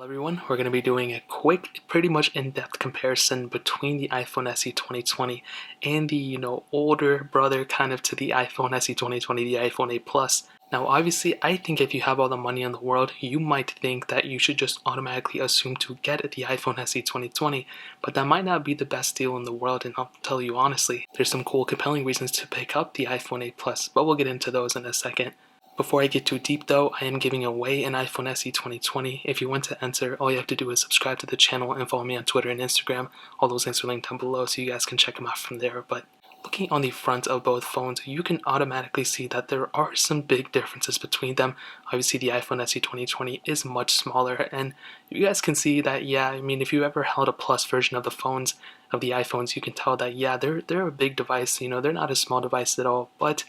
Well everyone, we're going to be doing a quick, pretty much in-depth comparison between the iPhone SE 2020 and the, older brother kind of to the iPhone SE 2020, the iPhone 8 Plus. Now obviously, I think if you have all the money in the world, you might think that you should just automatically assume to get the iPhone SE 2020, but that might not be the best deal in the world, and I'll tell you honestly, there's some cool, compelling reasons to pick up the iPhone 8 Plus, but we'll get into those in a second. Before I get too deep though, I am giving away an iPhone SE 2020. If you want to enter, all you have to do is subscribe to the channel and follow me on Twitter and Instagram. All those links are linked down below so you guys can check them out from there. But looking on the front of both phones, you can automatically see that there are some big differences between them. Obviously the iPhone SE 2020 is much smaller, and you guys can see that, if you ever held a Plus version of the iPhones, you can tell that, they're a big device. They're not a small device at all, but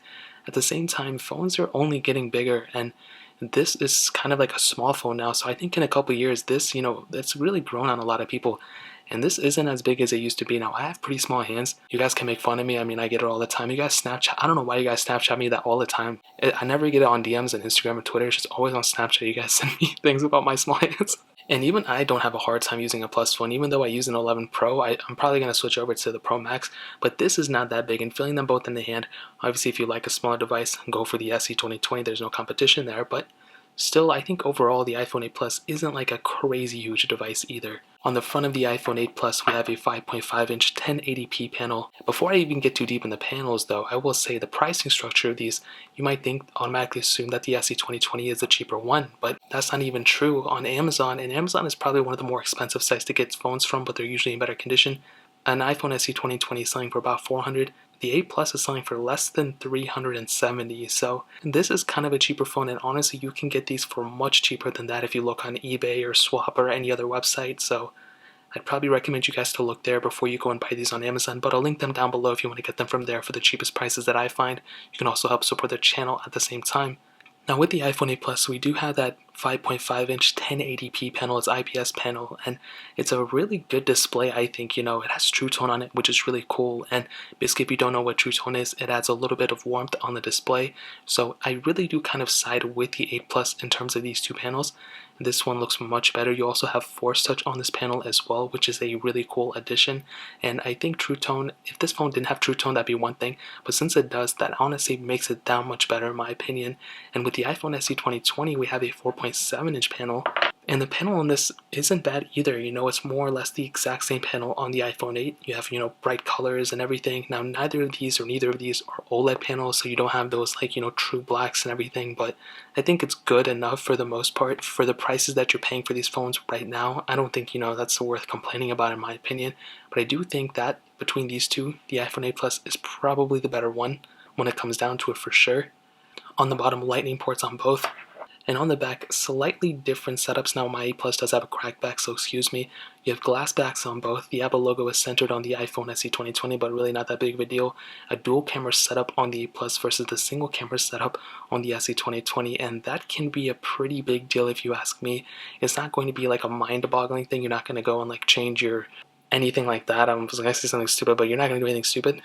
at the same time, phones are only getting bigger, and this is kind of like a small phone now. So I think in a couple years, this, it's really grown on a lot of people. And this isn't as big as it used to be. Now, I have pretty small hands. You guys can make fun of me. I get it all the time. You guys Snapchat. I don't know why you guys Snapchat me that all the time. I never get it on DMs and Instagram and Twitter. It's just always on Snapchat. You guys send me things about my small hands. And even I don't have a hard time using a Plus phone. Even though I use an 11 Pro, I'm probably going to switch over to the Pro Max. But this is not that big, and feeling them both in the hand, obviously if you like a smaller device, go for the SE 2020. There's no competition there, but still, I think overall the iPhone 8 Plus isn't like a crazy huge device either. On the front of the iPhone 8 Plus, we have a 5.5-inch 1080p panel. Before I even get too deep in the panels though, I will say the pricing structure of these, you might automatically assume that the SE 2020 is the cheaper one, but that's not even true on Amazon, and Amazon is probably one of the more expensive sites to get phones from, but they're usually in better condition. An iPhone SE 2020 is selling for about $400. The 8 Plus is selling for less than $370, so this is kind of a cheaper phone, and honestly you can get these for much cheaper than that if you look on eBay or Swap or any other website, so I'd probably recommend you guys to look there before you go and buy these on Amazon, but I'll link them down below if you want to get them from there for the cheapest prices that I find. You can also help support the channel at the same time. Now with the iPhone 8 Plus, we do have that 5.5-inch 1080p panel. It's IPS panel, and it's a really good display, I think. It has True Tone on it, which is really cool, and basically if you don't know what True Tone is, it adds a little bit of warmth on the display. So I really do kind of side with the 8 Plus in terms of these two panels. This one looks much better. You also have Force Touch on this panel as well, which is a really cool addition. And I think True Tone, if this phone didn't have True Tone, that'd be one thing. But since it does, that honestly makes it that much better in my opinion. And with the iPhone SE 2020, we have a 4.7-inch panel. And the panel on this isn't bad either. It's more or less the exact same panel on the iPhone 8. You have, bright colors and everything. Now, neither of these are OLED panels, so you don't have those, true blacks and everything. But I think it's good enough for the most part. For the prices that you're paying for these phones right now, I don't think, that's worth complaining about in my opinion. But I do think that between these two, the iPhone 8 Plus is probably the better one when it comes down to it for sure. On the bottom, lightning ports on both. And on the back, slightly different setups. Now my 8 Plus does have a cracked back, so excuse me. You have glass backs on both. The Apple logo is centered on the iPhone SE 2020, but really not that big of a deal. A dual camera setup on the 8 Plus versus the single camera setup on the SE 2020, and that can be a pretty big deal if you ask me. It's not going to be like a mind-boggling thing. You're not going to go and change your anything like that. I was going to say something stupid, but you're not going to do anything stupid.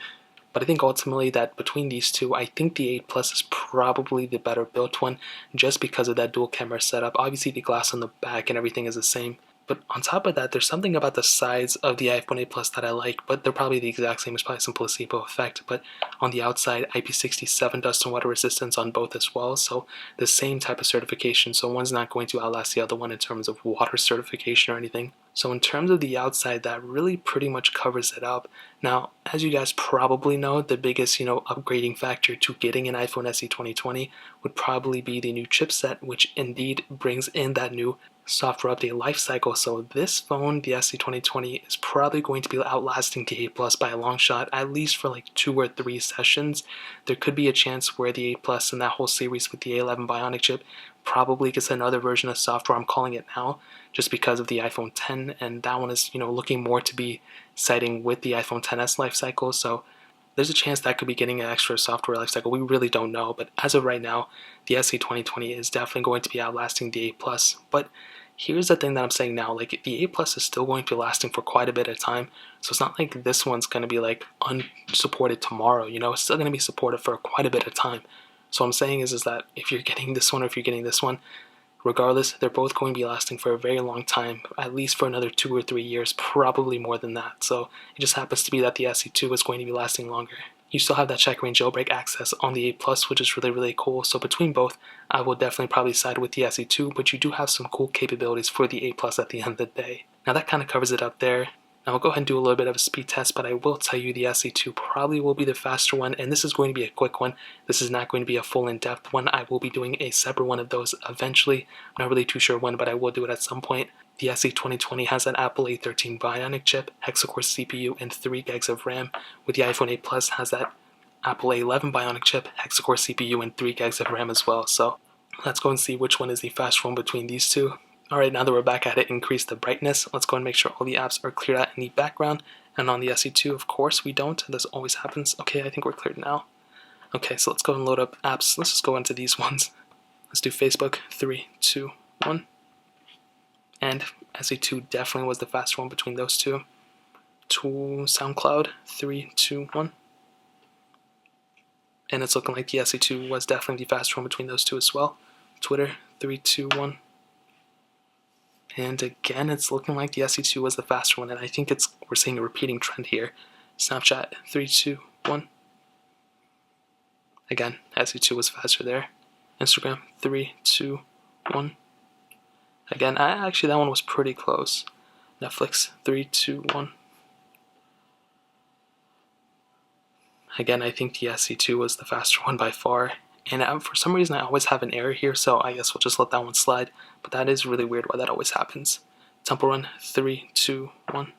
But I think ultimately that between these two, I think the 8 Plus is probably the better built one just because of that dual camera setup. Obviously the glass on the back and everything is the same. But on top of that, there's something about the sides of the iPhone 8 Plus that I like, but they're probably the exact same. It's probably some placebo effect. But on the outside, IP67 dust and water resistance on both as well. So the same type of certification. So one's not going to outlast the other one in terms of water certification or anything. So in terms of the outside, that really pretty much covers it up. Now, as you guys probably know, the biggest, upgrading factor to getting an iPhone SE 2020 would probably be the new chipset, which indeed brings in that new software update life cycle. So this phone, the SE 2020, is probably going to be outlasting the 8 Plus by a long shot, at least for 2 or 3 sessions. There could be a chance where the 8 Plus and that whole series with the A11 Bionic chip probably gets another version of software. I'm calling it now just because of the iPhone 10, and that one is looking more to be siding with the iPhone 10s life cycle. So there's a chance that could be getting an extra software life cycle. We really don't know, but as of right now, the SE 2020 is definitely going to be outlasting the 8 Plus. But here's the thing that I'm saying now, the 8 Plus is still going to be lasting for quite a bit of time. So it's not like this one's going to be unsupported tomorrow. It's still going to be supported for quite a bit of time. So what I'm saying is that if you're getting this one or if you're getting this one, Regardless, they're both going to be lasting for a very long time, at least for another 2 or 3 years, probably more than that. So it just happens to be that the SE2 is going to be lasting longer. You still have that checkering jailbreak access on the A Plus, which is really, really cool. So between both, I will definitely probably side with the SE2, but you do have some cool capabilities for the A Plus at the end of the day. Now that kind of covers it up there. Now I'll go ahead and do a little bit of a speed test, but I will tell you the SE2 probably will be the faster one, and this is going to be a quick one. This is not going to be a full in-depth one. I will be doing a separate one of those eventually. I'm not really too sure when, but I will do it at some point. The SE 2020 has an Apple A13 Bionic chip, hexa-core CPU, and 3 gigs of RAM, with the iPhone 8 Plus has that Apple A11 Bionic chip, hexa-core CPU, and 3 gigs of RAM as well. So let's go and see which one is the faster one between these two. Alright, now that we're back at it, increase the brightness. Let's go and make sure all the apps are cleared out in the background. And on the SE2, of course, we don't. This always happens. Okay, I think we're cleared now. Okay, so let's go and load up apps. Let's just go into these ones. Let's do Facebook. 3, 2, 1. And SE2 definitely was the faster one between those two. To SoundCloud. 3, 2, 1. And it's looking like the SE2 was definitely the faster one between those two as well. Twitter. 3, 2, 1. And again, it's looking like the SE2 was the faster one, and I think we're seeing a repeating trend here. Snapchat, 3, 2, 1. Again, SE2 was faster there. Instagram, 3, 2, 1. Again, actually that one was pretty close. Netflix, 3, 2, 1. Again, I think the SE2 was the faster one by far. And for some reason I always have an error here, so I guess we'll just let that one slide. But that is really weird why that always happens. Temple Run, 3, 2, 1.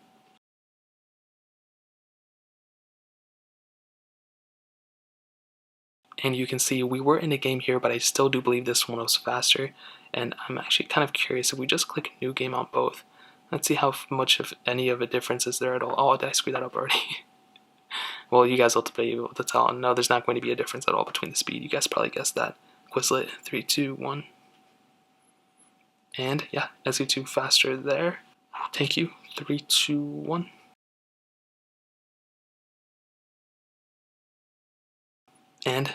And you can see we were in a game here, but I still do believe this one was faster. And I'm actually kind of curious if we just click new game on both. Let's see how much of any of a difference is there at all. Oh, did I screw that up already? Well, you guys will be able to tell. No, there's not going to be a difference at all between the speed. You guys probably guessed that. Quizlet, 3, 2, 1. And yeah, SE2 faster there. Thank you. 3, 2, 1. And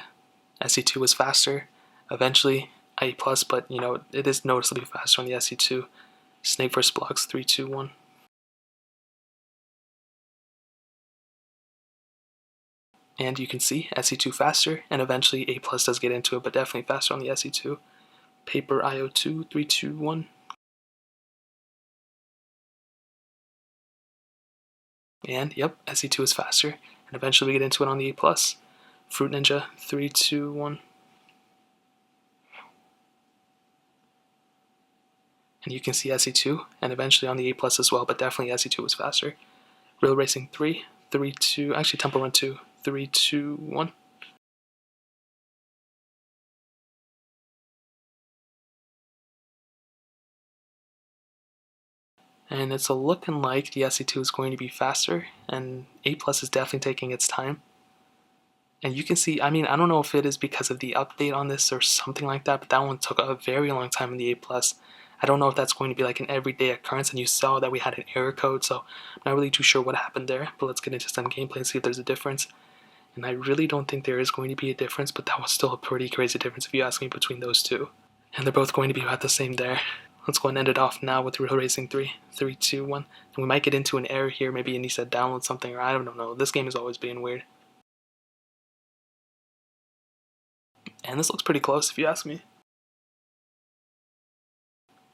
SE2 was faster. Eventually, IE Plus, but you know, it is noticeably faster on the SE2. Snake vs. Blocks, 3, 2, 1. And you can see SE2 faster, and eventually A Plus does get into it, but definitely faster on the SE2. Paper IO2, 3, 2, 1. And yep, SE2 is faster, and eventually we get into it on the A Plus. Fruit Ninja, 3, 2, 1. And you can see SE2, and eventually on the A Plus as well, but definitely SE2 was faster. Real Racing 3, 3, 2, actually Temple Run 2, 3, 2, 1. And it's looking like the SE2 is going to be faster, and A Plus is definitely taking its time. And you can see, I mean, I don't know if it is because of the update on this or something like that, but that one took a very long time in the A Plus. I don't know if that's going to be like an everyday occurrence, and you saw that we had an error code, so I'm not really too sure what happened there, but let's get into some gameplay and see if there's a difference. And I really don't think there is going to be a difference, but that was still a pretty crazy difference if you ask me between those two. And they're both going to be about the same there. Let's go and end it off now with Real Racing 3, 3, 2, 1. And we might get into an error here, maybe it needs to download something, or I don't know. This game is always being weird. And this looks pretty close if you ask me.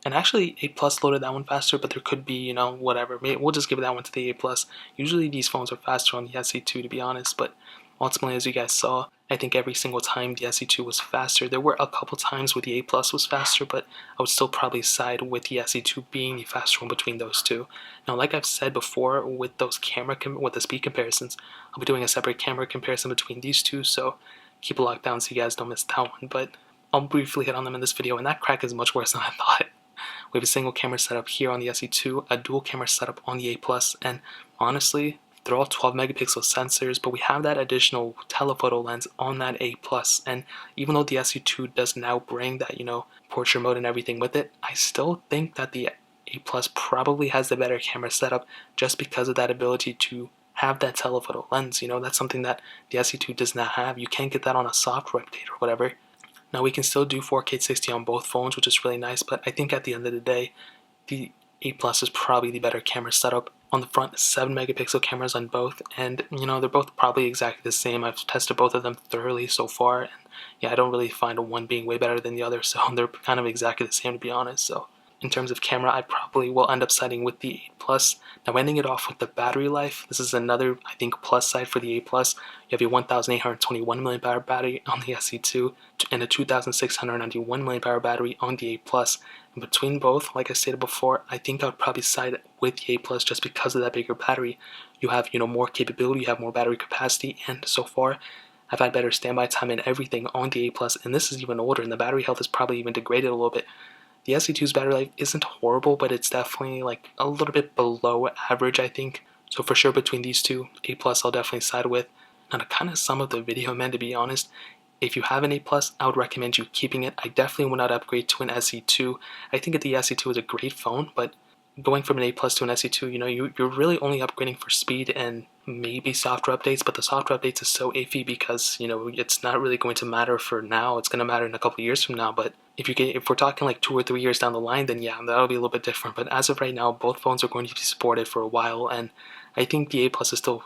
And actually, A Plus loaded that one faster, but there could be, you know, whatever. We'll just give that one to the A Plus. Usually these phones are faster on the SE2, to be honest, but ultimately, as you guys saw, I think every single time the SE2 was faster. There were a couple times where the A Plus was faster, but I would still probably side with the SE2 being the faster one between those two. Now, like I've said before, with those with the speed comparisons, I'll be doing a separate camera comparison between these two, so keep a lockdown so you guys don't miss that one. But I'll briefly hit on them in this video, and that crack is much worse than I thought. We have a single camera setup here on the SE2, a dual camera setup on the A Plus, and honestly, they're all 12 megapixel sensors, but we have that additional telephoto lens on that A Plus. And even though the SE2 does now bring that, you know, portrait mode and everything with it, I still think that the A Plus probably has the better camera setup just because of that ability to have that telephoto lens. You know, that's something that the SE2 does not have. You can't get that on a software update or whatever. Now we can still do 4K 60 on both phones, which is really nice, but I think at the end of the day, the 8 Plus is probably the better camera setup. On the front, 7 megapixel cameras on both, and they're both probably exactly the same. I've tested both of them thoroughly so far, and yeah, I don't really find one being way better than the other, so they're kind of exactly the same, to be honest. So in terms of camera, I probably will end up siding with the 8 Plus. Now ending it off with the battery life, this is another, I think, plus side for the 8 Plus. You have a 1,821 mAh battery on the SE2 and a 2,691 mAh battery on the 8 Plus. And between both, like I stated before, I think I would probably side with the 8 Plus just because of that bigger battery. You have, more capability, you have more battery capacity, and so far, I've had better standby time and everything on the 8 Plus, and this is even older, and the battery health is probably even degraded a little bit. The SE2's battery life isn't horrible, but it's definitely like a little bit below average, I think. So for sure, between these two, 8 Plus I'll definitely side with. Now to kind of sum up the video, man, to be honest, if you have an 8 Plus, I would recommend you keeping it. I definitely would not upgrade to an SE2. I think that the SE2 is a great phone, but going from an 8 Plus to an SE2, you're really only upgrading for speed and maybe software updates, but the software updates is so iffy because, it's not really going to matter for now. It's going to matter in a couple years from now, but if we're talking like 2 or 3 years down the line, then yeah, that'll be a little bit different. But as of right now, both phones are going to be supported for a while, and I think the 8 Plus is still,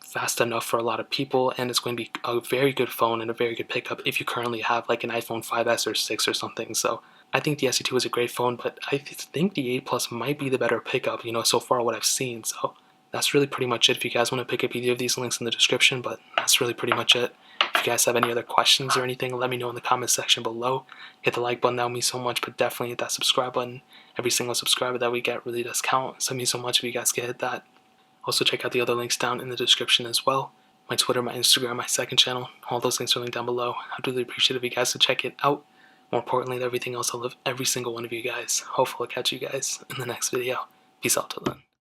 fast enough for a lot of people, and it's going to be a very good phone and a very good pickup if you currently have like an iPhone 5S or 6 or something. So I think the SE2 is a great phone, but I think the 8 Plus might be the better pickup, so far what I've seen. So that's really pretty much it. If you guys want to pick up either of these links in the description, but that's really pretty much it. If you guys have any other questions or anything, let me know in the comment section below. Hit the like button, that would mean so much, but definitely hit that subscribe button. Every single subscriber that we get really does count, so it means so much if you guys can hit that. Also check out the other links down in the description as well. My Twitter, my Instagram, my second channel, all those links are linked down below. I'd really appreciate it if you guys could check it out. More importantly than everything else, I love every single one of you guys. Hopefully I'll catch you guys in the next video. Peace out till then.